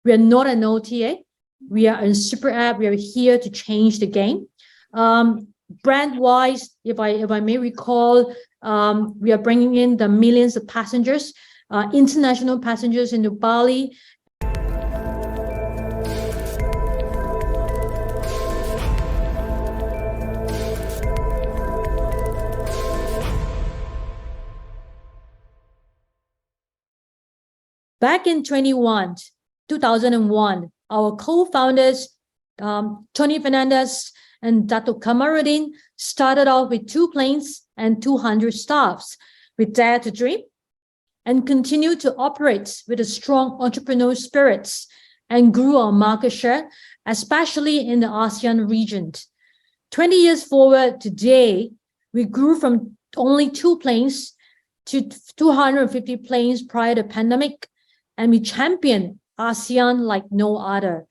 We are not an OTA. We are a super app. We are here to change the game. Brand-wise, if I may recall, we are bringing in the millions of passengers, international passengers into Bali. Back in 2001, our co-founders, Tony Fernandez and Dato Kamarudin, started off with 2 planes and 200 staffs. We dared to dream and continued to operate with a strong entrepreneurial spirits and grew our market share, especially in the ASEAN region. 20 years forward today, we grew from only 2 planes to 250 planes prior to the pandemic, and we championed ASEAN like no other.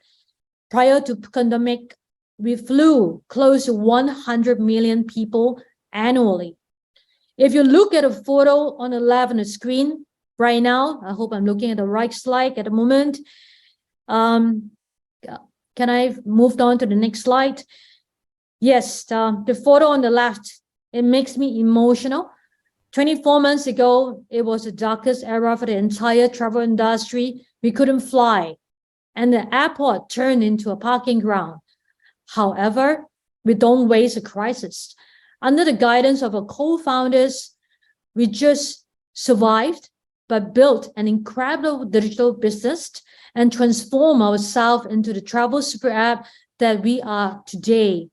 Prior to pandemic, we flew close to 100 million people annually. If you look at a photo on the left on the screen right now, I hope I'm looking at the right slide at the moment. Can I move on to the next slide? Yes, the photo on the left, it makes me emotional. 24 months ago, it was the darkest era for the entire travel industry. We couldn't fly, and the airport turned into a parking ground. However, we don't waste a crisis. Under the guidance of our co-founders, we just survived, but built an incredible digital business and transformed ourselves into the travel super app that we are today.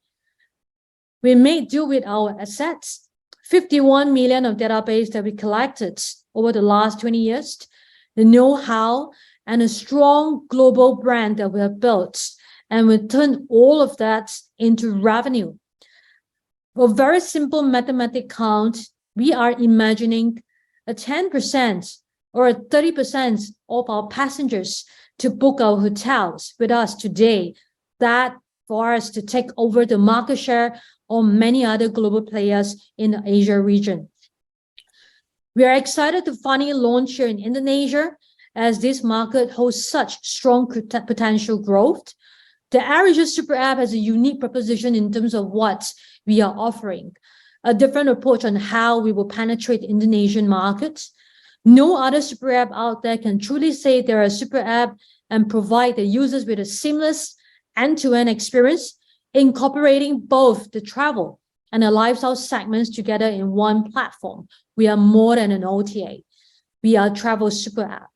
We made do with our assets. 51 million of database that we collected over the last 20 years, the know-how and a strong global brand that we have built, and we turned all of that into revenue. For a very simple mathematical count, we are imagining a 10% or a 30% of our passengers to book our hotels with us today. That for us to take over the market share on many other global players in the Asia region. We are excited to finally launch here in Indonesia, as this market holds such strong potential growth. The AirAsia Super app has a unique proposition in terms of what we are offering, a different approach on how we will penetrate the Indonesian market. No other super app out there can truly say they're a super app and provide the users with a seamless end-to-end experience, incorporating both the travel and the lifestyle segments together in one platform. We are more than an OTA. We are a travel super app.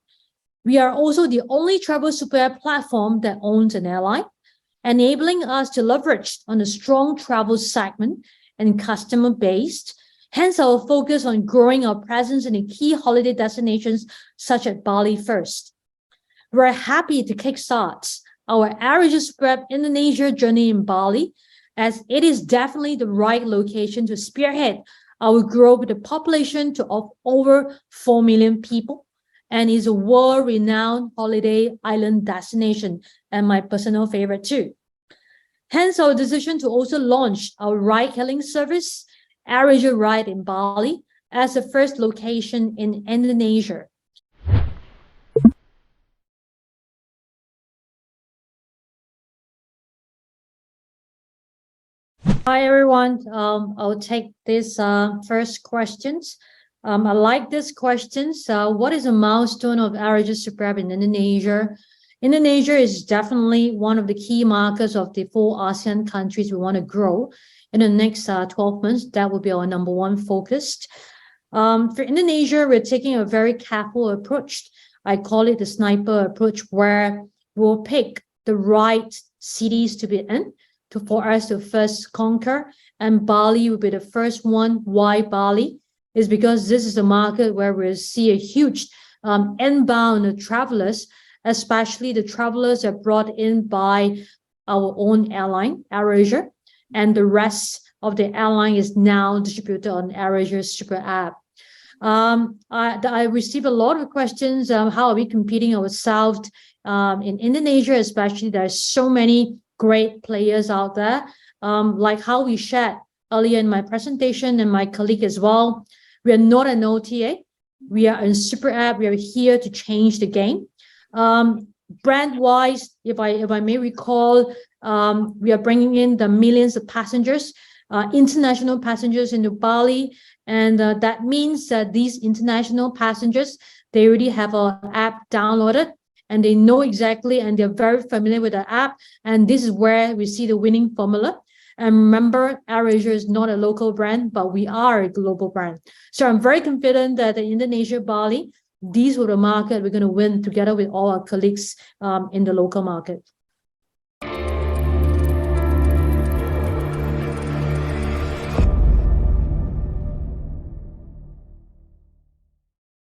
We are also the only travel super app platform that owns an airline, enabling us to leverage on a strong travel segment and customer base. Hence our focus on growing our presence in the key holiday destinations such as Bali first. We're happy to kickstart our AirAsia Super Indonesia journey in Bali, as it is definitely the right location to spearhead our growth with a population of over 4 million people, and is a world-renowned holiday island destination, and my personal favorite too. Hence our decision to also launch our ride-hailing service, AirAsia Ride in Bali, as the first location in Indonesia. Hi everyone, I'll take this first questions. I like this questions. What is a milestone of AirAsia Super in Indonesia? Indonesia is definitely one of the key markets of the 4 ASEAN countries we want to grow in the next 12 months. That will be our #1 focus. For Indonesia, we're taking a very careful approach. I call it the sniper approach, where we'll pick the right cities to be in for us to first conquer, and Bali will be the first one. Why Bali? Is because this is a market where we see a huge inbound travelers, especially the travelers that are brought in by our own airline, AirAsia, and the rest of the airline is now distributed on AirAsia Super app. I received a lot of questions. How are we competing ourselves in Indonesia? Especially, there's so many great players out there. Like how we shared earlier in my presentation and my colleague as well, we are not an OTA. We are a super app. We are here to change the game. Brand-wise, if I may recall, we are bringing in the millions of passengers, international passengers into Bali, and that means that these international passengers, they already have an app downloaded, and they know exactly, and they're very familiar with the app, and this is where we see the winning formula. And remember, AirAsia is not a local brand, but we are a global brand. So I'm very confident that in Indonesia, Bali, these were the market we're going to win together with all our colleagues in the local market.